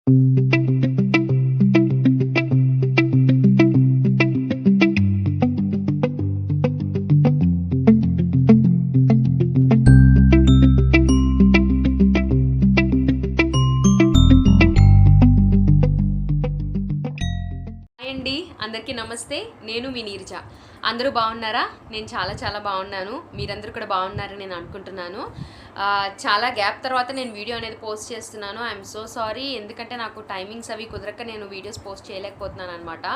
అందరికీ నమస్తే. నేను మీ నీరజ. అందరూ బాగున్నారా? నేను చాలా బాగున్నాను. మీరందరూ కూడా బాగున్నారని నేను అనుకుంటున్నాను. చాలా గ్యాప్ తర్వాత నేను వీడియో అనేది పోస్ట్ చేస్తున్నాను. I'm so sorry. ఎందుకంటే నాకు టైమింగ్స్ అవి కుదరక నేను వీడియోస్ పోస్ట్ చేయలేకపోతున్నాను అనమాట.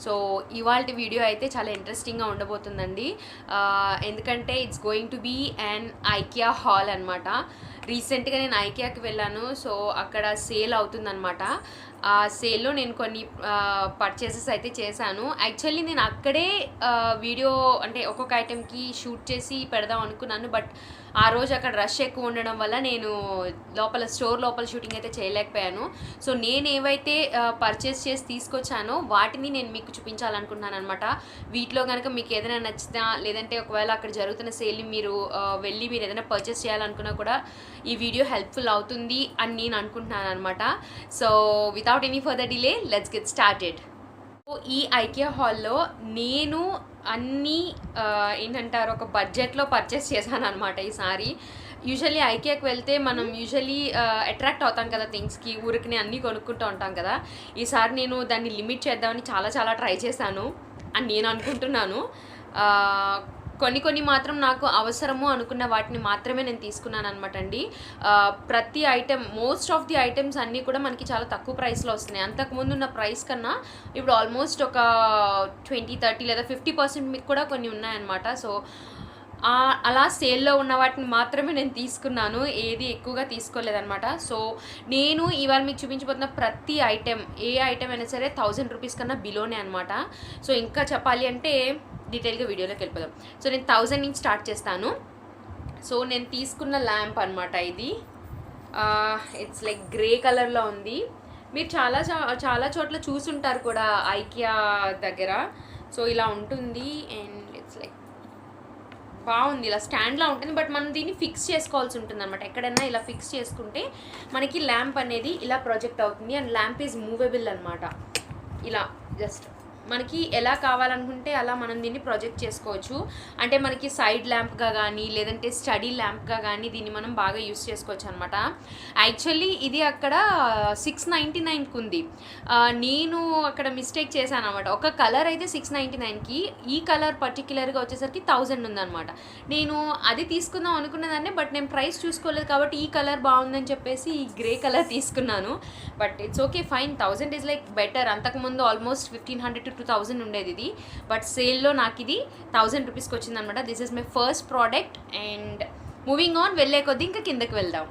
సో ఇవాల్టి వీడియో అయితే చాలా ఇంట్రెస్టింగ్గా ఉండబోతుందండి. ఎందుకంటే it's going to be an IKEA hall అనమాట. రీసెంట్గా నేను ఐకియాకి వెళ్ళాను. సో అక్కడ సేల్ అవుతుందన్నమాట. ఆ సేల్లో నేను కొన్ని పర్చేసెస్ అయితే చేశాను. యాక్చువల్లీ నేను అక్కడే వీడియో అంటే ఒక్కొక్క ఐటెంకి షూట్ చేసి పెడదాం అనుకున్నాను. బట్ ఆ రోజు అక్కడ రష్ ఎక్కువ ఉండడం వల్ల నేను స్టోర్ లోపల షూటింగ్ అయితే చేయలేకపోయాను. సో నేను ఏవైతే పర్చేస్ చేసి తీసుకొచ్చానో వాటిని నేను మీకు చూపించాలనుకుంటున్నాను అనమాట. వీటిలో కనుక మీకు ఏదైనా నచ్చినా, లేదంటే ఒకవేళ అక్కడ జరుగుతున్న సేల్ని మీరు వెళ్ళి మీరు ఏదైనా పర్చేస్ చేయాలనుకున్నా కూడా ఈ వీడియో హెల్ప్ఫుల్ అవుతుంది అని నేను అనుకుంటున్నాను అనమాట. So without any further delay let's get started. ఈ ఐకియా హాల్లో నేను అన్నీ ఏంటంటారు ఒక బడ్జెట్లో పర్చేస్ చేశాను అనమాట ఈసారి. యూజువల్లీ ఐకియాకి వెళ్తే మనం యూజువల్లీ అట్రాక్ట్ అవుతాం కదా థింగ్స్కి, ఊరికి అన్నీ కొనుక్కుంటూ ఉంటాం కదా. ఈసారి నేను దాన్ని లిమిట్ చేద్దామని చాలా ట్రై చేశాను అని నేను అనుకుంటున్నాను. కొన్ని మాత్రం నాకు అవసరము అనుకున్న వాటిని మాత్రమే నేను తీసుకున్నాను అనమాట అండి. ప్రతి item, most of the items అన్నీ కూడా మనకి చాలా తక్కువ ప్రైస్లో వస్తున్నాయి. అంతకుముందు ఉన్న ప్రైస్ కన్నా ఇప్పుడు ఆల్మోస్ట్ ఒక 20-30 లేదా 50% మీకు కూడా కొన్ని ఉన్నాయన్నమాట. సో అలా సేల్లో ఉన్న వాటిని మాత్రమే నేను తీసుకున్నాను, ఏది ఎక్కువగా తీసుకోలేదన్నమాట. సో నేను ఇవాళ మీకు చూపించబోతున్న ప్రతి ఐటెం, ఏ ఐటెం అయినా సరే 1000 రూపీస్ కన్నా బిలోనే అనమాట. సో ఇంకా చెప్పాలి అంటే డీటెయిల్గా వీడియోలోకి వెళ్ళిపోదాం. సో నేను 1000 నుంచి స్టార్ట్ చేస్తాను. సో నేను తీసుకున్న ల్యాంప్ అనమాట ఇది. ఇట్స్ లైక్ గ్రే కలర్లో ఉంది. మీరు చాలా చోట్ల చూసుంటారు కూడా ఐకియా దగ్గర. సో ఇలా ఉంటుంది అండ్ ఇట్స్ లైక్ బాగుంది. ఇలా స్టాండ్లా ఉంటుంది, బట్ మనం దీన్ని ఫిక్స్ చేసుకోవాల్సి ఉంటుంది అనమాట. ఎక్కడైనా ఇలా ఫిక్స్ చేసుకుంటే మనకి ల్యాంప్ అనేది ఇలా ప్రొజెక్ట్ అవుతుంది. అండ్ ల్యాంప్ ఈజ్ మూవబుల్ అనమాట. ఇలా జస్ట్ మనకి ఎలా కావాలనుకుంటే అలా మనం దీన్ని ప్రొజెక్ట్ చేసుకోవచ్చు. అంటే మనకి సైడ్ ల్యాంప్గా కానీ లేదంటే స్టడీ ల్యాంప్గా కానీ దీన్ని మనం బాగా యూస్ చేసుకోవచ్చు అనమాట. యాక్చువల్లీ ఇది అక్కడ 699కి ఉంది. నేను అక్కడ మిస్టేక్ చేశాను అనమాట. ఒక కలర్ అయితే 699కి, ఈ కలర్ పర్టిక్యులర్గా వచ్చేసరికి 1000 ఉందన్నమాట. నేను అది తీసుకుందాం అనుకున్నదాన్ని, బట్ నేను ప్రైస్ చూసుకోలేదు కాబట్టి ఈ కలర్ బాగుందని చెప్పేసి ఈ గ్రే కలర్ తీసుకున్నాను. But it's okay, fine. 1000 is like better. అంతకుముందు ఆల్మోస్ట్ 1500 to 2000 ఉండేది ఇది, బట్ సేల్లో నాకు ఇది 1000 రూపీస్కి వచ్చిందనమాట. This is my first product. And moving on, వెళ్ళే కొద్దీ ఇంకా కిందకి వెళ్దాం.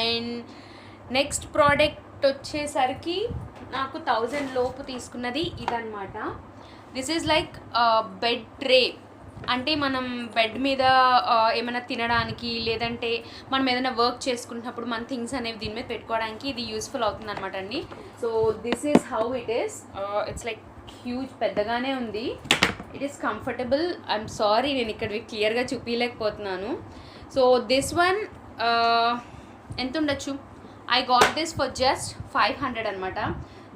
అండ్ నెక్స్ట్ ప్రోడక్ట్ వచ్చేసరికి నాకు 1000 లోపు తీసుకున్నది ఇదనమాట. This is like bed tray. అంటే మనం బెడ్ మీద ఏమైనా తినడానికి, లేదంటే మనం ఏదైనా వర్క్ చేసుకుంటున్నప్పుడు మన థింగ్స్ అనేవి దీని మీద పెట్టుకోవడానికి ఇది యూస్ఫుల్ అవుతుంది అనమాట అండి. So this is how it is. It's like huge, పెద్దగానే ఉంది. It is comfortable. I'm sorry నేను ఇక్కడ క్లియర్గా చూపించలేకపోతున్నాను. సో దిస్ వన్ ఎంత ఉండొచ్చు, I got this for just 500 అనమాట.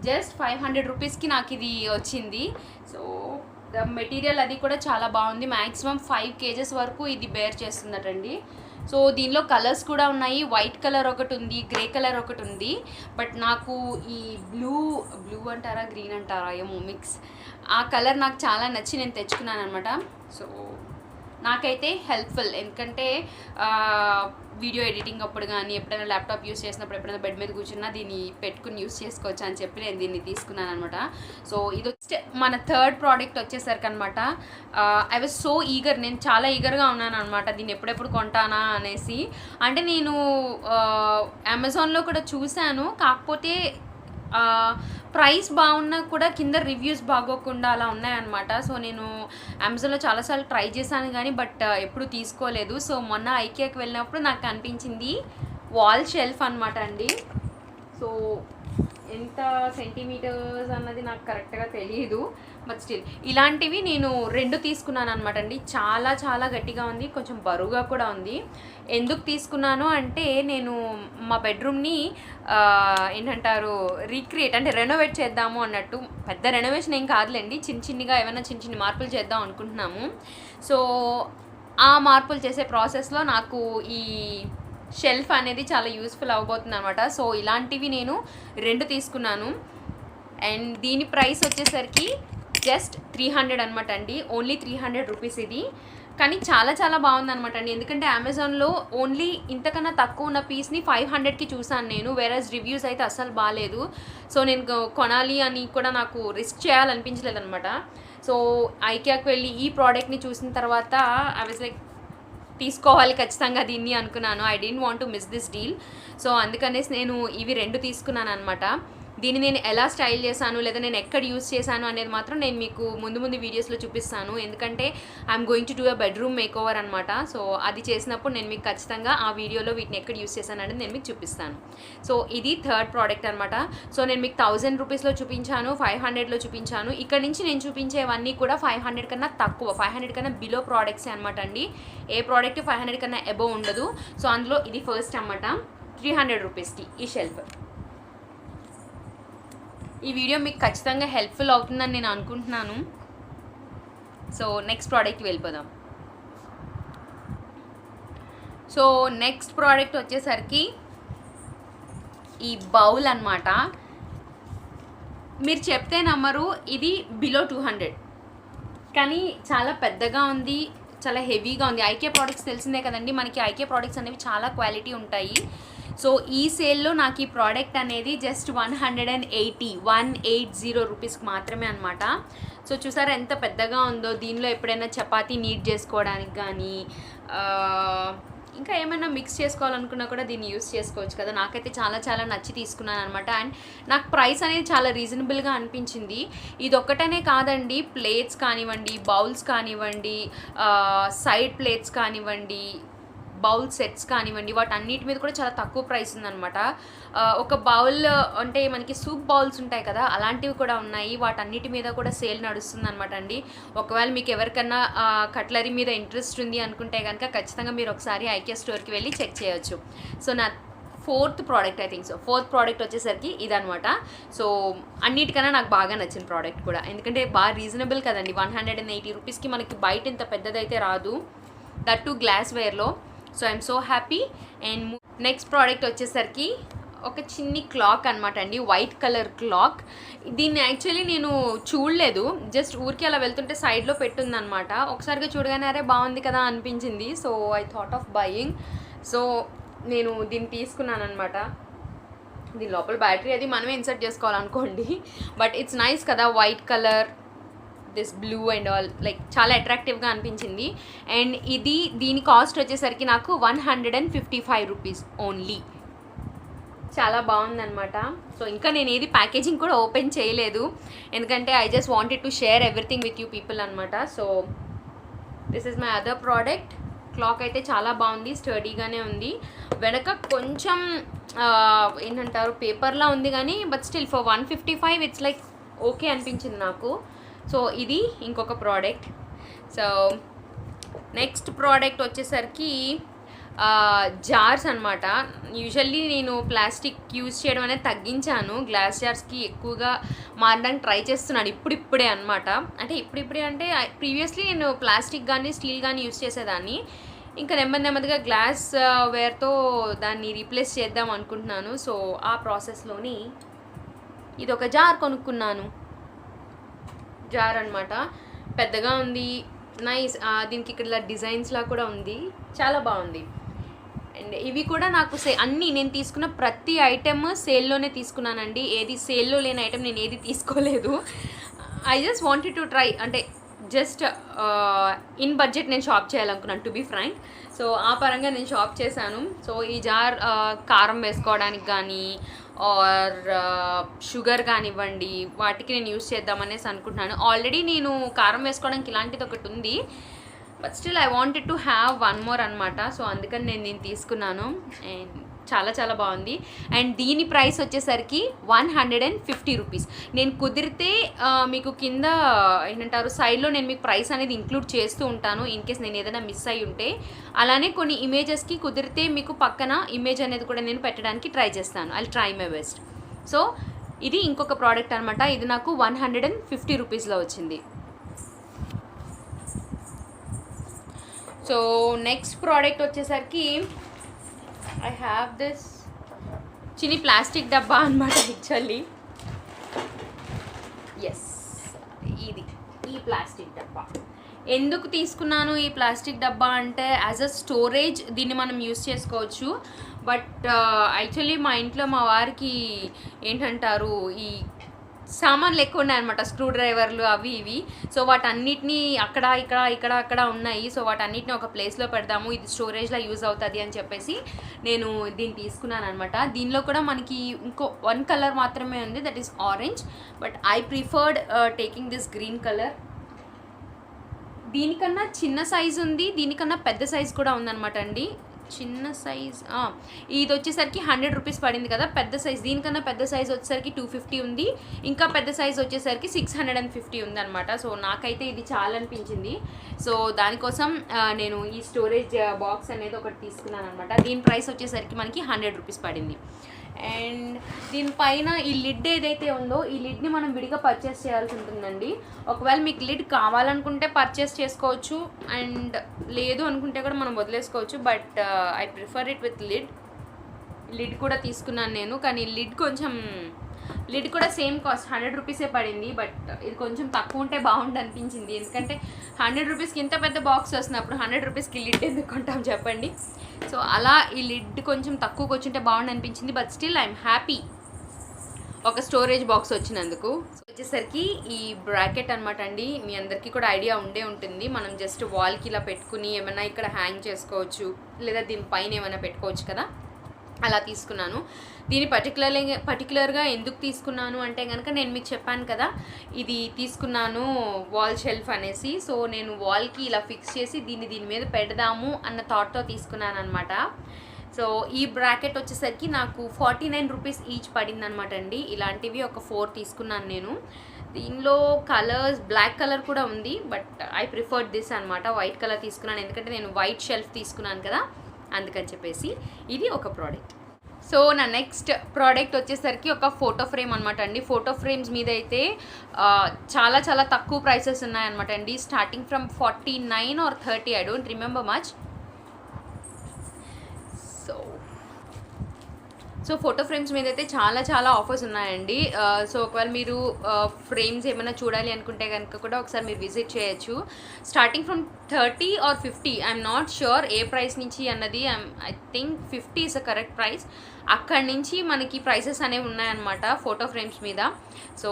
జస్ట్ 500 రూపీస్కి నాకు ఇది వచ్చింది. సో ద మెటీరియల్ అది కూడా చాలా బాగుంది. మ్యాక్సిమం 5 kgs వరకు ఇది బేర్ చేస్తుందటండి. సో దీనిలో కలర్స్ కూడా ఉన్నాయి. వైట్ కలర్ ఒకటి ఉంది, గ్రే కలర్ ఒకటి ఉంది. బట్ నాకు ఈ బ్లూ అంటారా గ్రీన్ అంటారా ఏమో మిక్స్, ఆ కలర్ నాకు చాలా నచ్చి నేను తెచ్చుకున్నాను అనమాట. సో నాకైతే హెల్ప్ఫుల్, ఎందుకంటే వీడియో ఎడిటింగ్ అప్పుడు కానీ ఎప్పుడైనా ల్యాప్టాప్ యూస్ చేసినప్పుడు ఎప్పుడైనా బెడ్ మీద కూర్చున్నా దీన్ని పెట్టుకుని యూస్ చేసుకోవచ్చు అని చెప్పి నేను దీన్ని తీసుకున్నాను అనమాట. సో ఇది వచ్చి మన థర్డ్ ప్రోడక్ట్ వచ్చేసరికి అనమాట. ఐ వాజ్ సో ఈగర్, నేను చాలా ఈగర్గా ఉన్నాను అనమాట దీన్ని ఎప్పుడెప్పుడు కొంటానా అనేసి. అంటే నేను అమెజాన్లో కూడా చూశాను, కాకపోతే ప్రైస్ బాగున్నా కూడా కింద రివ్యూస్ బాగోకుండా అలా ఉన్నాయన్నమాట. సో నేను అమెజాన్లో చాలాసార్లు ట్రై చేశాను కానీ బట్ ఎప్పుడు తీసుకోలేదు. సో మొన్న ఐకియాకి వెళ్ళినప్పుడు నాకు అనిపించింది వాల్ షెల్ఫ్ అనమాట అండి. సో ఎంత ఎంత సెంటీమీటర్స్ అన్నది నాకు కరెక్ట్గా తెలియదు, బట్ స్టిల్ ఇలాంటివి నేను 2 తీసుకున్నాను అనమాట అండి. చాలా చాలా గట్టిగా ఉంది, కొంచెం బరువుగా కూడా ఉంది. ఎందుకు తీసుకున్నాను అంటే నేను మా బెడ్రూమ్ని ఏంటంటారు రీక్రియేట్ అంటే రెనోవేట్ చేద్దాము అన్నట్టు. పెద్ద రెనోవేషన్ ఏం కాదులేండి, చిన్నగా ఏమైనా చిన్న మార్పులు చేద్దాం అనుకుంటున్నాము. సో ఆ మార్పులు చేసే ప్రాసెస్లో నాకు ఈ షెల్ఫ్ అనేది చాలా యూస్ఫుల్ అవ్వబోతుంది అనమాట. సో ఇలాంటివి నేను 2 తీసుకున్నాను. అండ్ దీని ప్రైస్ వచ్చేసరికి జస్ట్ 300 అనమాట అండి. ఓన్లీ 300 రూపీస్ ఇది. కానీ చాలా చాలా బాగుందనమాట అండి. ఎందుకంటే అమెజాన్లో ఓన్లీ ఇంతకన్నా తక్కువ ఉన్న పీస్ని 500కి చూసాను నేను, వేరేస్ రివ్యూస్ అయితే అస్సలు బాగాలేదు. సో నేను కొనాలి అని కూడా నాకు రిస్క్ చేయాలనిపించలేదు అనమాట. సో ఐకియాకి వెళ్ళి ఈ ప్రోడక్ట్ని చూసిన తర్వాత ఐ వాజ్ లైక్ తీసుకోవాలి ఖచ్చితంగా దీన్ని అనుకున్నాను. I don't want to miss this deal. So అందుకనేసి నేను ఇవి 2 తీసుకున్నాను అనమాట. దీన్ని నేను ఎలా స్టైల్ చేశాను లేదా నేను ఎక్కడ యూస్ చేశాను అనేది మాత్రం నేను మీకు ముందు వీడియోస్లో చూపిస్తాను. ఎందుకంటే I'm going to do a bedroom make over అనమాట. సో అది చేసినప్పుడు నేను మీకు ఖచ్చితంగా ఆ వీడియోలో వీటిని ఎక్కడ యూస్ చేశాను అనేది నేను మీకు చూపిస్తాను. సో ఇది 3rd ప్రోడక్ట్ అనమాట. సో నేను మీకు 1000 రూపీస్లో చూపించాను, 500లో చూపించాను. ఇక్కడ నుంచి నేను చూపించేవన్నీ కూడా 500 కన్నా తక్కువ, 500 కన్నా బిలో ప్రోడక్ట్సే అనమాట అండి. ఏ ప్రోడక్ట్ 500 కన్నా అబోవ్ ఉండదు. సో అందులో ఇది ఫస్ట్ అనమాట, 300 రూపీస్కి ఈ షెల్ఫ్. ఈ వీడియో మీకు ఖచ్చితంగా హెల్ప్ఫుల్ అవుతుందని నేను అనుకుంటున్నాను. సో నెక్స్ట్ ప్రోడక్ట్కి వెళ్ళిపోదాం. సో నెక్స్ట్ ప్రోడక్ట్ వచ్చేసరికి ఈ బౌల్ అనమాట. మీరు చెప్తే నమ్మరు, ఇది బిలో 200 కానీ చాలా పెద్దగా ఉంది, చాలా హెవీగా ఉంది. ఐకే ప్రోడక్ట్స్ తెలిసిందే కదండి, మనకి ఐకే ప్రోడక్ట్స్ అనేవి చాలా క్వాలిటీ ఉంటాయి. సో ఈ సేల్లో నాకు ఈ ప్రోడక్ట్ అనేది జస్ట్ 180 రూపీస్కి మాత్రమే అనమాట. సో చూసారా ఎంత పెద్దగా ఉందో. దీనిలో ఎప్పుడైనా చపాతీ నీట్ చేసుకోవడానికి కానీ ఇంకా ఏమైనా మిక్స్ చేసుకోవాలనుకున్నా కూడా దీన్ని యూస్ చేసుకోవచ్చు కదా. నాకైతే చాలా చాలా నచ్చి తీసుకున్నాను అనమాట. అండ్ నాకు ప్రైస్ అనేది చాలా రీజనబుల్గా అనిపించింది. ఇది ఒక్కటనే కాదండి, ప్లేట్స్ కానివ్వండి, బౌల్స్ కానివ్వండి, సైడ్ ప్లేట్స్ కానివ్వండి, బౌల్ సెట్స్ కానివ్వండి, వాటన్నిటి మీద కూడా చాలా తక్కువ ప్రైస్ ఉందన్నమాట. ఒక బౌల్ అంటే మనకి సూప్ బౌల్స్ ఉంటాయి కదా, అలాంటివి కూడా ఉన్నాయి. వాటన్నిటి మీద కూడా సేల్ నడుస్తుంది అనమాట అండి. ఒకవేళ మీకు ఎవరికన్నా కట్లరీ మీద ఇంట్రెస్ట్ ఉంది అనుకుంటే కనుక ఖచ్చితంగా మీరు ఒకసారి ఐకియా స్టోర్కి వెళ్ళి చెక్ చేయొచ్చు. సో నా 4th product, I think so 4th product వచ్చేసరికి ఇదనమాట. సో అన్నిటికన్నా నాకు బాగా నచ్చిన ప్రోడక్ట్ కూడా, ఎందుకంటే బాగా రీజనబుల్ కదండి. 180 రూపీస్కి మనకి బయట ఇంత పెద్దదైతే రాదు, దట్ టు గ్లాస్ వేర్లో. So I'm so happy. And next product వచ్చేసరికి ఒక చిన్ని క్లాక్ అనమాట అండి, వైట్ కలర్ క్లాక్. దీన్ని యాక్చువల్లీ నేను చూడలేదు, జస్ట్ ఊరికి అలా వెళ్తుంటే సైడ్లో పెట్టుందనమాట. ఒకసారిగా చూడగానే అరే బాగుంది కదా అనిపించింది. So I thought of buying. So నేను దీన్ని తీసుకున్నాను అనమాట. దీని లోపల బ్యాటరీ అది మనమే ఇన్సర్ట్ చేసుకోవాలనుకోండి, బట్ ఇట్స్ నైస్ కదా, white colour, this blue and all, like చాలా అట్రాక్టివ్గా అనిపించింది. అండ్ దీని కాస్ట్ వచ్చేసరికి నాకు 155 రూపీస్ ఓన్లీ. చాలా బాగుందనమాట. సో ఇంకా నేను ఏది ప్యాకేజింగ్ కూడా ఓపెన్ చేయలేదు, ఎందుకంటే I just wanted to share everything with you people అనమాట. So this is my other product. Clock అయితే చాలా బాగుంది, స్టడీగానే ఉంది. వెనక కొంచెం ఏంటంటారు పేపర్లా ఉంది కానీ, but still for 155 it's like okay అనిపించింది నాకు. సో ఇది ఇంకొక ప్రోడక్ట్. సో నెక్స్ట్ ప్రోడక్ట్ వచ్చేసరికి జార్స్ అనమాట. యూజువల్లీ నేను ప్లాస్టిక్ యూజ్ చేయడం అనేది తగ్గించాను, గ్లాస్ జార్స్కి ఎక్కువగా మారడానికి ట్రై చేస్తున్నాను ఇప్పుడిప్పుడే అనమాట. అంటే ఇప్పుడిప్పుడే అంటే ప్రీవియస్లీ నేను ప్లాస్టిక్ కానీ స్టీల్ కానీ యూజ్ చేసేదాన్ని. ఇంకా నెమ్మదిగా గ్లాస్ వేర్తో దాన్ని రీప్లేస్ చేద్దాం అనుకుంటున్నాను. సో ఆ ప్రాసెస్లోని ఇది ఒక జార్ కొనుక్కున్నాను. జార్ అనమాట, పెద్దగా ఉంది, నైస్. దీనికి ఇక్కడ డిజైన్స్లా కూడా ఉంది, చాలా బాగుంది. అండ్ ఇవి కూడా నాకు అన్నీ నేను తీసుకున్న ప్రతి ఐటెమ్ సేల్లోనే తీసుకున్నానండి. ఏది సేల్లో లేని ఐటెం నేను ఏది తీసుకోలేదు. I just wanted to try, అంటే జస్ట్ ఇన్ బడ్జెట్ నేను షాప్ చేయాలనుకున్నాను, టు బీ ఫ్రాంక్. సో ఆ పరంగా నేను షాప్ చేశాను. సో ఈ జార్ కారం వేసుకోవడానికి కానీ ఆర్ షుగర్ కానివ్వండి వాటికి నేను యూస్ చేద్దామనేసి అనుకుంటున్నాను. ఆల్రెడీ నేను కారం వేసుకోవడానికి ఇలాంటిది ఒకటి ఉంది, but still I wanted to have one more అనమాట. సో అందుకని నేను దీన్ని తీసుకున్నాను. అండ్ చాలా చాలా బాగుంది. అండ్ దీని ప్రైస్ వచ్చేసరికి 150 రూపీస్. నేను కుదిరితే మీకు కింద ఏంటంటారు సైడ్లో నేను మీకు ప్రైస్ అనేది ఇంక్లూడ్ చేస్తూ ఉంటాను, ఇన్ కేస్ నేను ఏదైనా మిస్ అయ్యి ఉంటే. అలానే కొన్ని ఇమేజెస్కి కుదిరితే మీకు పక్కన ఇమేజ్ అనేది కూడా నేను పెట్టడానికి ట్రై చేస్తాను. I try my best. So ఇది ఇంకొక ప్రోడక్ట్ అనమాట. ఇది నాకు 150 రూపీస్లో వచ్చింది. సో నెక్స్ట్ ప్రోడక్ట్ వచ్చేసరికి ఐ హ్యావ్ దిస్ చిన్ని ప్లాస్టిక్ డబ్బా అనమాట. యాక్చువల్లీ ఎస్, ఈ ప్లాస్టిక్ డబ్బా ఎందుకు తీసుకున్నాను ఈ ప్లాస్టిక్ డబ్బా అంటే, యాజ్ అ స్టోరేజ్ దీన్ని మనం యూస్ చేసుకోవచ్చు. బట్ యాక్చువల్లీ మా ఇంట్లో మా వారికి ఏంటంటారు ఈ సామాన్లు ఎక్కువ ఉన్నాయన్నమాట, స్క్రూ డ్రైవర్లు అవి ఇవి. సో వాటన్నిటిని అక్కడ ఉన్నాయి. సో వాటన్నిటిని ఒక ప్లేస్లో పెడదాము, ఇది స్టోరేజ్లో యూజ్ అవుతుంది అని చెప్పేసి నేను దీన్ని తీసుకున్నాను అనమాట. దీనిలో కూడా మనకి ఇంకో 1 కలర్ మాత్రమే ఉంది, that is orange. But I preferred taking this green colour. దీనికన్నా చిన్న సైజు ఉంది, దీనికన్నా పెద్ద సైజు కూడా ఉందన్నమాట అండి. చిన్న సైజ్ ఇది వచ్చేసరికి 100 రూపీస్ పడింది కదా, పెద్ద సైజ్ దీనికన్నా పెద్ద సైజ్ వచ్చేసరికి 250 ఉంది, ఇంకా పెద్ద సైజ్ వచ్చేసరికి 650 ఉంది అనమాట. సో నాకైతే ఇది చాలా అనిపించింది. సో దానికోసం నేను ఈ స్టోరేజ్ బాక్స్ అనేది ఒకటి తీసుకున్నాను అనమాట. దీని ప్రైస్ వచ్చేసరికి మనకి 100 రూపీస్ పడింది. అండ్ దీనిపైన ఈ లిడ్ ఏదైతే ఉందో ఈ లిడ్ని మనం విడిగా పర్చేస్ చేయాల్సి ఉంటుందండి. ఒకవేళ మీకు లిడ్ కావాలనుకుంటే పర్చేస్ చేసుకోవచ్చు, అండ్ లేదు అనుకుంటే కూడా మనం వదిలేసుకోవచ్చు. But I prefer it with lid కూడా తీసుకున్నాను నేను. కానీ లిడ్ కూడా సేమ్ కాస్ట్ 100 రూపీసే పడింది. బట్ ఇది కొంచెం తక్కువ ఉంటే బాగుండు అనిపించింది, ఎందుకంటే 100 రూపీస్కి ఇంత పెద్ద బాక్స్ వస్తున్నప్పుడు 100 రూపీస్కి లిడ్ ఎందుకు కొంటాం చెప్పండి. సో అలా ఈ లిడ్ కొంచెం తక్కువకి వచ్చింటే బాగుండు అనిపించింది. బట్ స్టిల్ ఐఎమ్ హ్యాపీ ఒక స్టోరేజ్ బాక్స్ వచ్చినందుకు. వచ్చేసరికి ఈ బ్రాకెట్ అనమాట అండి. మీ అందరికీ కూడా ఐడియా ఉండే ఉంటుంది. మనం జస్ట్ వాల్కి ఇలా పెట్టుకుని ఏమైనా ఇక్కడ హ్యాంగ్ చేసుకోవచ్చు, లేదా దీనిపైన ఏమైనా పెట్టుకోవచ్చు కదా, అలా తీసుకున్నాను. దీన్ని పర్టికులర్గా ఎందుకు తీసుకున్నాను అంటే కనుక నేను మీకు చెప్పాను కదా, ఇది తీసుకున్నాను వాల్ షెల్ఫ్ అనేసి. సో నేను వాల్కి ఇలా ఫిక్స్ చేసి దీని మీద పెడదాము అన్న థాట్తో తీసుకున్నాను అనమాట. సో ఈ బ్రాకెట్ వచ్చేసరికి నాకు 49 రూపీస్ ఈచ్ పడింది అనమాట అండి. ఇలాంటివి ఒక 4 తీసుకున్నాను నేను. దీనిలో కలర్స్ బ్లాక్ కలర్ కూడా ఉంది, బట్ ఐ ప్రిఫర్డ్ దిస్ అనమాట. వైట్ కలర్ తీసుకున్నాను ఎందుకంటే నేను వైట్ షెల్ఫ్ తీసుకున్నాను కదా, అందుకని చెప్పేసి ఇది ఒక ప్రోడక్ట్. సో నా నెక్స్ట్ ప్రోడక్ట్ వచ్చేసరికి ఒక ఫోటో ఫ్రేమ్ అనమాట అండి. ఫోటో ఫ్రేమ్స్ మీద అయితే చాలా చాలా తక్కువ ప్రైసెస్ ఉన్నాయన్నమాట అండి. Starting from 49 or 30, I don't remember much. So photo frames మీద అయితే చాలా చాలా ఆఫర్స్ ఉన్నాయండి. సో ఒకవేళ మీరు ఫ్రేమ్స్ ఏమైనా చూడాలి అనుకుంటే కనుక కూడా ఒకసారి మీరు విజిట్ చేయొచ్చు. Starting from 30 or 50, I'm not sure A price నుంచి అన్నది. I think 50 is a correct price. అక్కడి నుంచి మనకి ప్రైసెస్ అనేవి ఉన్నాయన్నమాట ఫోటో ఫ్రేమ్స్ మీద. సో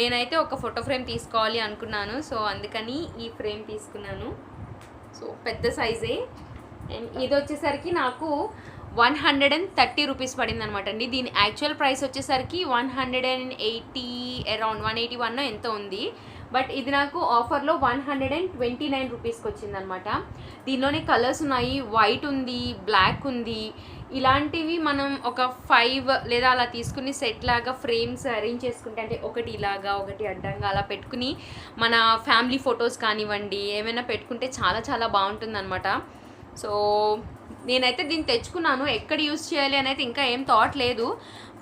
నేనైతే ఒక ఫోటో ఫ్రేమ్ తీసుకోవాలి అనుకున్నాను, సో అందుకని ఈ ఫ్రేమ్ తీసుకున్నాను. సో పెద్ద సైజే. అండ్ ఇది వచ్చేసరికి నాకు 130 రూపీస్ పడింది అనమాట అండి. దీని యాక్చువల్ ప్రైస్ వచ్చేసరికి 180, అరౌండ్ 181 ఎంతో ఉంది. బట్ ఇది నాకు ఆఫర్లో 129 రూపీస్కి వచ్చిందనమాట. దీనిలోనే కలర్స్ ఉన్నాయి, వైట్ ఉంది, బ్లాక్ ఉంది. ఇలాంటివి మనం ఒక 5 లేదా అలా తీసుకుని సెట్ లాగా ఫ్రేమ్స్ అరేంజ్ చేసుకుంటే, అంటే ఒకటి ఇలాగా ఒకటి అడ్డంగా అలా పెట్టుకుని మన ఫ్యామిలీ ఫొటోస్ కానివ్వండి ఏమైనా పెట్టుకుంటే చాలా చాలా బాగుంటుంది అనమాట. సో నేనైతే దీన్ని తెచ్చుకున్నాను. ఎక్కడ యూస్ చేయాలి అని అయితే ఇంకా ఏం థాట్ లేదు,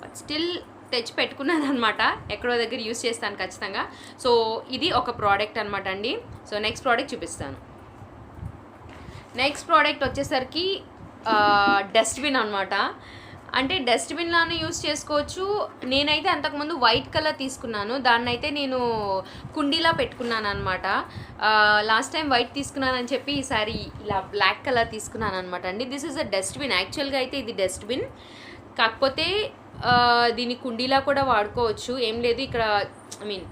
బట్ స్టిల్ తెచ్చి పెట్టుకున్నాను అనమాట. ఎక్కడో దగ్గర యూస్ చేస్తాను ఖచ్చితంగా. సో ఇది ఒక ప్రోడక్ట్ అనమాట అండి. సో నెక్స్ట్ ప్రోడక్ట్ చూపిస్తాను. నెక్స్ట్ ప్రోడక్ట్ వచ్చేసరికి డస్ట్బిన్ అనమాట. అంటే డస్ట్బిన్లానే యూస్ చేసుకోవచ్చు. నేనైతే అంతకుముందు వైట్ కలర్ తీసుకున్నాను, దాన్ని అయితే నేను కుండీలా పెట్టుకున్నాను అనమాట. లాస్ట్ టైం వైట్ తీసుకున్నానని చెప్పి ఈసారి ఇలా బ్లాక్ కలర్ తీసుకున్నాను అనమాట అండి. This is a dustbin. యాక్చువల్గా అయితే ఇది డస్ట్బిన్, కాకపోతే దీన్ని కుండీలా కూడా వాడుకోవచ్చు. ఏం లేదు, ఇక్కడ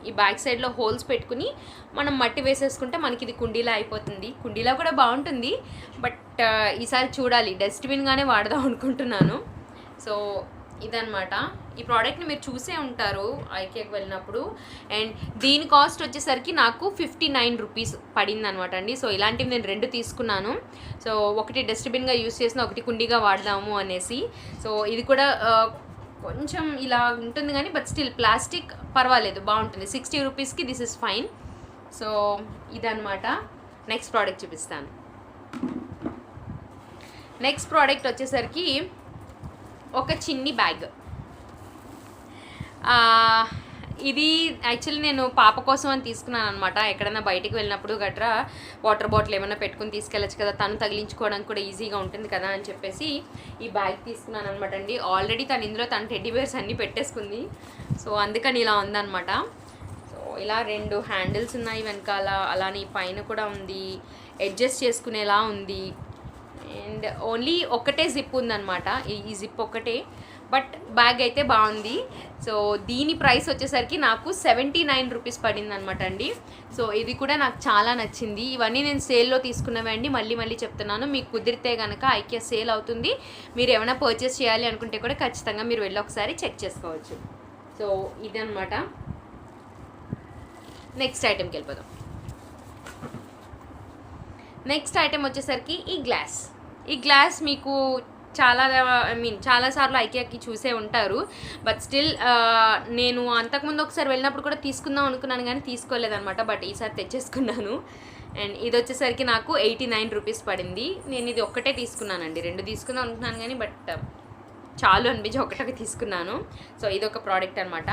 ఈ బ్యాక్ సైడ్లో హోల్స్ పెట్టుకుని మనం మట్టి వేసేసుకుంటే మనకి ఇది కుండీలా అయిపోతుంది. కుండీలా కూడా బాగుంటుంది, బట్ ఈసారి చూడాలి, డస్ట్బిన్గానే వాడదాం అనుకుంటున్నాను. సో ఇదన్నమాట. ఈ ప్రోడక్ట్ని మీరు చూసే ఉంటారు ఐకియాకి వెళ్ళినప్పుడు. అండ్ దీని కాస్ట్ వచ్చేసరికి నాకు 59 రూపీస్ పడింది అనమాట అండి. సో ఇలాంటివి నేను 2 తీసుకున్నాను. సో ఒకటి డస్ట్బిన్గా యూస్ చేసిన, ఒకటి కుండీగా వాడదాము అనేసి. సో ఇది కూడా కొంచెం ఇలా ఉంటుంది కానీ బట్ స్టిల్ ప్లాస్టిక్ పర్వాలేదు, బాగుంటుంది. 60 రూపీస్కి దిస్ ఇస్ ఫైన్. సో ఇదనమాట. నెక్స్ట్ ప్రోడక్ట్ చూపిస్తాను. నెక్స్ట్ ప్రోడక్ట్ వచ్చేసరికి ఒక చిన్ని బ్యాగ్. ఇది యాక్చువల్లీ నేను పాప కోసం అని తీసుకున్నాను అనమాట. ఎక్కడైనా బయటికి వెళ్ళినప్పుడు గట్రా వాటర్ బాటిల్ ఏమైనా పెట్టుకుని తీసుకెళ్ళచ్చు కదా, తను తగిలించుకోవడానికి కూడా ఈజీగా ఉంటుంది కదా అని చెప్పేసి ఈ బ్యాగ్ తీసుకున్నాను అనమాట అండి. ఆల్రెడీ ఇందులో తన టెడ్డీ బేర్స్ అన్నీ పెట్టేసుకుంది. సో అందుకని ఇలా ఉందన్నమాట. సో ఇలా 2 హ్యాండిల్స్ ఉన్నాయి వెనకాల, అలానే పైన కూడా ఉంది, అడ్జస్ట్ చేసుకునేలా ఉంది. అండ్ ఓన్లీ ఒకటే జిప్ ఉందన్నమాట, ఈ జిప్ ఒకటే. బట్ బ్యాగ్ అయితే బాగుంది. సో దీని ప్రైస్ వచ్చేసరికి నాకు 79 రూపీస్ పడింది అనమాట అండి. సో ఇది కూడా నాకు చాలా నచ్చింది. ఇవన్నీ నేను సేల్లో తీసుకున్నవే అండి, మళ్ళీ చెప్తున్నాను. మీకు కుదిరితే కనుక ఐకియా సేల్ అవుతుంది. మీరు ఏమైనా పర్చేస్ చేయాలి అనుకుంటే కూడా ఖచ్చితంగా మీరు వెళ్ళి ఒకసారి చెక్ చేసుకోవచ్చు. సో ఇదనమాట. నెక్స్ట్ ఐటెంకి వెళ్ళిపోదాం. నెక్స్ట్ ఐటెం వచ్చేసరికి ఈ గ్లాస్ మీకు చాలాసార్లు ఐకియాకి చూసే ఉంటారు. బట్ స్టిల్ నేను అంతకుముందు ఒకసారి వెళ్ళినప్పుడు కూడా తీసుకుందాం అనుకున్నాను కానీ తీసుకోలేదన్నమాట. బట్ ఈసారి తెచ్చేసుకున్నాను. అండ్ ఇది వచ్చేసరికి నాకు 89 రూపీస్ పడింది. నేను ఇది ఒక్కటే తీసుకున్నానండి, 2 తీసుకుందాం అనుకున్నాను కానీ బట్ చాలు అనిపించి ఒకటే తీసుకున్నాను. సో ఇదొక ప్రోడక్ట్ అనమాట.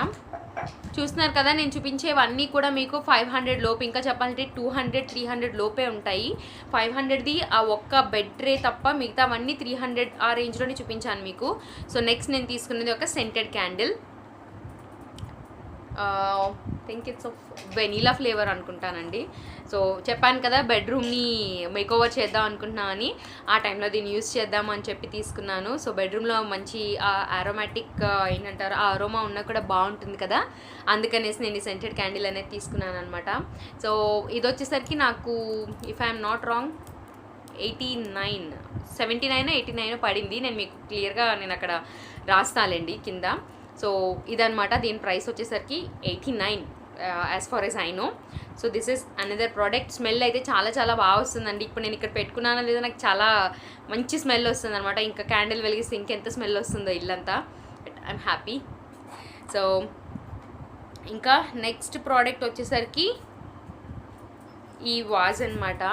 చూస్తున్నారు కదా, నేను చూపించేవన్నీ కూడా మీకు 500 లోపు, ఇంకా చెప్పాలంటే 200, 300 లోపే ఉంటాయి. 500ది ఆ ఒక్క బెడ్ ట్రే తప్ప మిగతావన్నీ 300 ఆ రేంజ్లోనే చూపించాను మీకు. సో నెక్స్ట్ నేను తీసుకున్నది ఒక scented candle. Think it's of vanilla flavour అనుకుంటానండి. సో చెప్పాను కదా బెడ్రూమ్ని మేకోవర్ చేద్దాం అనుకుంటున్నామని, ఆ టైంలో దీన్ని యూస్ చేద్దాము అని చెప్పి తీసుకున్నాను. సో బెడ్రూమ్లో మంచి ఆరోమాటిక్ ఏంటంటారు, ఆ అరోమా ఉన్నా కూడా బాగుంటుంది కదా, అందుకనేసి నేను ఈ సెంటెడ్ క్యాండిల్ అనేది తీసుకున్నాను అనమాట. సో ఇది వచ్చేసరికి నాకు ఇఫ్ ఐఎమ్ నాట్ రాంగ్ 79 89 పడింది. నేను మీకు క్లియర్గా నేను అక్కడ రాస్తానండి కింద. సో ఇదనమాట. దీని ప్రైస్ వచ్చేసరికి 89 as far as I know. So this is another product. Smell అయితే చాలా బాగా వస్తుందండి. ఇప్పుడు నేను ఇక్కడ పెట్టుకున్నానో లేదో నాకు చాలా మంచి స్మెల్ వస్తుంది అనమాట. ఇంకా క్యాండిల్ వెలిగిస్తే ఇంకెంత స్మెల్ వస్తుందో ఇల్లంతా. But I'm happy. సో ఇంకా నెక్స్ట్ ప్రోడక్ట్ వచ్చేసరికి ఈ వాజ్ అనమాట.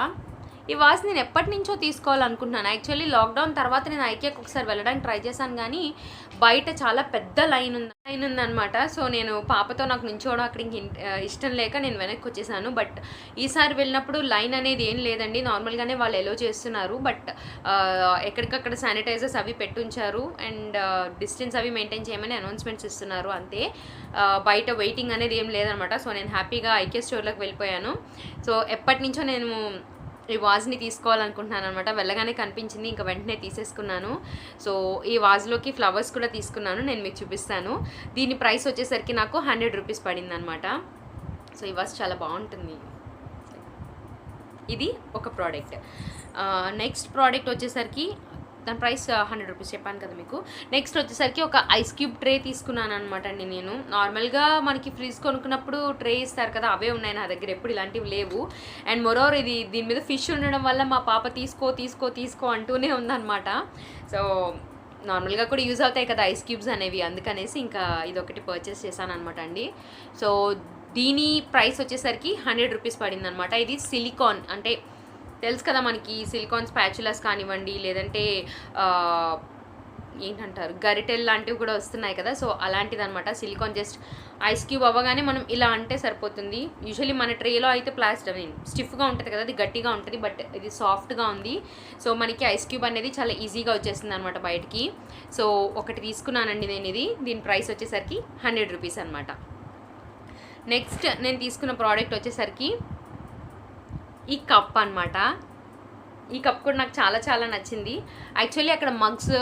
ఈ వాజ్ నేను ఎప్పటి నుంచో తీసుకోవాలనుకుంటున్నాను. యాక్చువల్లీ లాక్డౌన్ తర్వాత నేను ఐకియాకి ఒకసారి వెళ్ళడానికి ట్రై చేశాను కానీ బయట చాలా పెద్ద లైన్ ఉందన్నమాట. సో నేను పాపతో నాకు నించోవడం అక్కడికి ఇష్టం లేక నేను వెనక్కి వచ్చేసాను. బట్ ఈసారి వెళ్ళినప్పుడు లైన్ అనేది ఏం లేదండి, నార్మల్గానే వాళ్ళు ఎలో చేస్తున్నారు. బట్ ఎక్కడికక్కడ శానిటైజర్స్ అవి పెట్టుంచారు అండ్ డిస్టెన్స్ అవి మెయింటైన్ చేయమని అనౌన్స్మెంట్స్ ఇస్తున్నారు అంతే. బయట వెయిటింగ్ అనేది ఏం లేదనమాట. సో నేను హ్యాపీగా ఐకియా స్టోర్లోకి వెళ్ళిపోయాను. సో ఎప్పటి నుంచో నేను ఈ వాజ్ని తీసుకోవాలనుకుంటున్నాను అనమాట. వెళ్ళగానే కనిపించింది, ఇంకా వెంటనే తీసేసుకున్నాను. సో ఈ వాజ్లోకి ఫ్లవర్స్ కూడా తీసుకున్నాను, నేను మీకు చూపిస్తాను. దీని ప్రైస్ వచ్చేసరికి నాకు 100 రూపీస్ పడింది అనమాట. సో ఈ వాజ్ చాలా బాగుంటుంది. ఇది ఒక ప్రోడక్ట్. నెక్స్ట్ ప్రోడక్ట్ వచ్చేసరికి దాని ప్రైస్ 100 రూపీస్ చెప్పాను కదా మీకు. నెక్స్ట్ వచ్చేసరికి ఒక ఐస్ క్యూబ్ ట్రే తీసుకున్నాను అనమాట అండి. నేను నార్మల్గా మనకి ఫ్రిడ్జ్ కొనుక్కున్నప్పుడు ట్రే ఇస్తారు కదా, అవే ఉన్నాయి నా దగ్గర, ఎప్పుడు ఇలాంటివి లేవు. అండ్ మోరోవర్ దీని మీద ఫిష్ ఉండడం వల్ల మా పాప తీసుకో అంటూనే ఉందన్నమాట. సో నార్మల్గా కూడా యూజ్ అవుతాయి కదా ఐస్ క్యూబ్స్ అనేవి, అందుకనేసి ఇంకా ఇదొకటి పర్చేస్ చేశాను అనమాట అండి. సో దీని ప్రైస్ వచ్చేసరికి 100 రూపీస్ పడింది అనమాట. ఇది సిలికాన్, అంటే తెలుసు కదా మనకి సిలికాన్ స్పాచులాస్ కానివ్వండి, లేదంటే ఏంటంటారు గరిటెల్ లాంటివి కూడా వస్తున్నాయి కదా. సో అలాంటిది అనమాట. సిలికాన్ జస్ట్ ఐస్ క్యూబ్ అవ్వగానే మనం ఇలా అంటే సరిపోతుంది. యూజువల్లీ మన ట్రేలో అయితే స్టిఫ్గా ఉంటుంది కదా, అది గట్టిగా ఉంటుంది. బట్ ఇది సాఫ్ట్గా ఉంది. సో మనకి ఐస్ క్యూబ్ అనేది చాలా ఈజీగా వచ్చేస్తుంది అనమాట బయటికి. సో ఒకటి తీసుకున్నానండి నేను ఇది. దీని ప్రైస్ వచ్చేసరికి 100 రూపీస్ అనమాట. నెక్స్ట్ నేను తీసుకున్న ప్రోడక్ట్ వచ్చేసరికి ఈ కప్ అనమాట. ఈ కప్ కూడా నాకు చాలా నచ్చింది. యాక్చువల్లీ అక్కడ మగ్స్,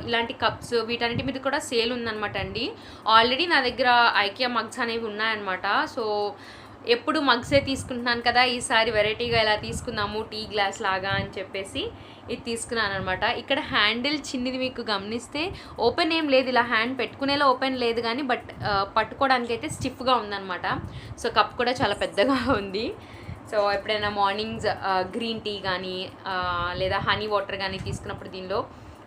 ఇలాంటి కప్స్ వీటన్నిటి మీద కూడా సేల్ ఉందన్నమాట అండి. ఆల్రెడీ నా దగ్గర ఐకియా మగ్స్ అనేవి ఉన్నాయన్నమాట. సో ఎప్పుడు మగ్సే తీసుకుంటున్నాను కదా, ఈసారి వెరైటీగా ఇలా తీసుకుందాము టీ గ్లాస్ లాగా అని చెప్పేసి ఇది తీసుకున్నాను అనమాట. ఇక్కడ హ్యాండిల్ చిన్నది మీకు గమనిస్తే ఓపెన్ ఏం లేదు, ఇలా హ్యాండ్ పెట్టుకునేలా ఓపెన్ లేదు కానీ బట్ పట్టుకోవడానికి అయితే స్టిఫ్గా ఉందన్నమాట. సో కప్ కూడా చాలా పెద్దగా ఉంది. సో ఎప్పుడైనా మార్నింగ్స్ గ్రీన్ టీ కానీ లేదా హనీ వాటర్ కానీ తీసుకున్నప్పుడు దీనిలో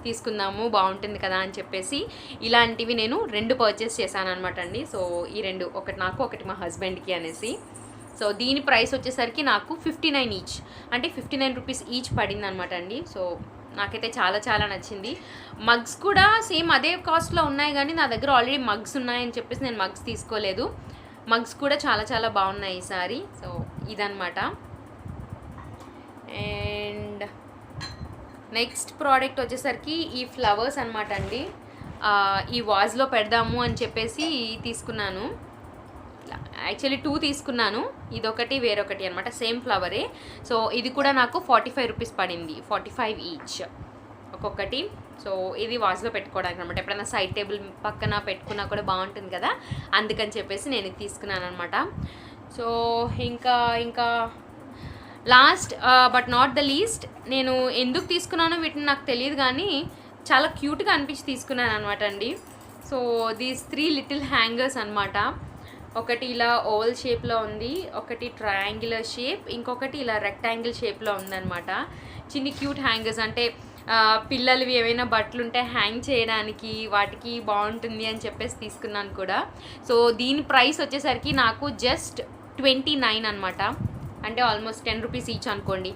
తీసుకుందాము బాగుంటుంది కదా అని చెప్పేసి ఇలాంటివి నేను 2 పర్చేస్ చేశాను అనమాట అండి. సో ఈ 2, ఒకటి నాకు ఒకటి మా హస్బెండ్కి అనేసి. సో దీని ప్రైస్ వచ్చేసరికి నాకు 59 ఈచ్, అంటే 59 రూపీస్ ఈచ్ పడింది అనమాట అండి. సో నాకైతే చాలా చాలా నచ్చింది. మగ్స్ కూడా సేమ్ అదే కాస్ట్లో ఉన్నాయి కానీ నా దగ్గర ఆల్రెడీ మగ్స్ ఉన్నాయని చెప్పేసి నేను మగ్స్ తీసుకోలేదు. మగ్స్ కూడా చాలా చాలా బాగున్నాయి ఈసారి. సో ఇదన్నమాట. అండ్ నెక్స్ట్ ప్రోడక్ట్ వచ్చేసరికి ఈ ఫ్లవర్స్ అనమాట అండి. ఈ వాజ్లో పెడదాము అని చెప్పేసి తీసుకున్నాను. యాక్చువల్లీ 2 తీసుకున్నాను, ఇదొకటి వేరొకటి అనమాట, సేమ్ ఫ్లవరే. సో ఇది కూడా నాకు 45 రూపీస్ పడింది, 45 ఈచ్ ఒక్కొక్కటి. సో ఇది వాజ్లో పెట్టుకోవడానికి అనమాట, ఎప్పుడైనా సైడ్ టేబుల్ పక్కన పెట్టుకున్నా కూడా బాగుంటుంది కదా, అందుకని చెప్పేసి నేను ఇది తీసుకున్నాను అనమాట. సో ఇంకా last but not the least, నేను ఎందుకు తీసుకున్నానో వీటిని నాకు తెలియదు కానీ చాలా క్యూట్గా అనిపించి తీసుకున్నాను అనమాట అండి. సో దీస్ 3 లిటిల్ హ్యాంగర్స్ అనమాట. ఒకటి ఇలా ఓవల్ షేప్లో ఉంది, ఒకటి ట్రయాంగులర్ షేప్, ఇంకొకటి ఇలా రెక్టాంగిల్ షేప్లో ఉందన్నమాట. చిన్ని క్యూట్ హ్యాంగర్స్, అంటే పిల్లలవి ఏవైనా బట్టలు ఉంటే హ్యాంగ్ చేయడానికి వాటికి బాగుంటుంది అని చెప్పేసి తీసుకున్నాను కూడా. సో దీని ప్రైస్ వచ్చేసరికి నాకు జస్ట్ 29 అనమాట, అంటే ఆల్మోస్ట్ 10 రూపీస్ ఈచ్ అనుకోండి.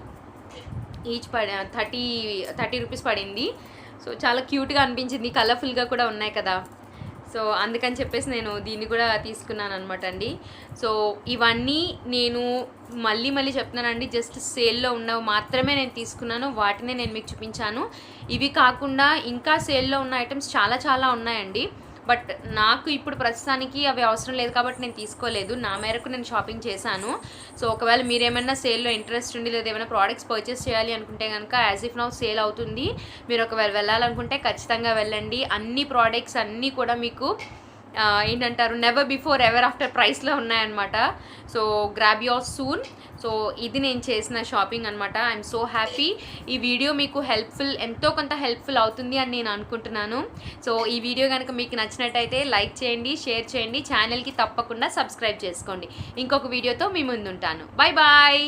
ఈచ్ 30 రూపీస్ పడింది. సో చాలా క్యూట్గా అనిపించింది, కలర్ఫుల్గా కూడా ఉన్నాయి కదా, సో అందుకని చెప్పేసి నేను దీన్ని కూడా తీసుకున్నాను అనమాట అండి. సో ఇవన్నీ నేను మళ్ళీ చెప్తున్నానండి, జస్ట్ సేల్లో ఉన్నవి మాత్రమే నేను తీసుకున్నాను, వాటినే నేను మీకు చూపించాను. ఇవి కాకుండా ఇంకా సేల్లో ఉన్న ఐటమ్స్ చాలా చాలా ఉన్నాయండి. బట్ నాకు ఇప్పుడు ప్రస్తుతానికి అవి అవసరం లేదు కాబట్టి నేను తీసుకోలేదు, నా మేరకు నేను షాపింగ్ చేశాను. సో ఒకవేళ మీరేమైనా సేల్లో ఇంట్రెస్ట్ ఉండి లేదా ఏమైనా ప్రోడక్ట్స్ పర్చేస్ చేయాలి అనుకుంటే కనుక యాజ్ ఇఫ్ నౌ సేల్ అవుతుంది, మీరు ఒకవేళ వెళ్ళాలనుకుంటే ఖచ్చితంగా వెళ్ళండి. అన్ని ప్రోడక్ట్స్ అన్నీ కూడా మీకు ఏంటంటారు నెవర్ బిఫోర్ ఎవర్ ఆఫ్టర్ ప్రైస్లో ఉన్నాయన్నమాట. So grab your soon. So ఇది నేను చేసిన షాపింగ్ అనమాట. I'm so happy. ఈ వీడియో మీకు ఎంతో కొంత హెల్ప్ఫుల్ అవుతుంది అని నేను అనుకుంటున్నాను. సో ఈ వీడియో కనుక మీకు నచ్చినట్టయితే లైక్ చేయండి, షేర్ చేయండి, ఛానల్కి తప్పకుండా సబ్స్క్రైబ్ చేసుకోండి. ఇంకొక వీడియోతో మీ ముందుంటాను. Bye bye.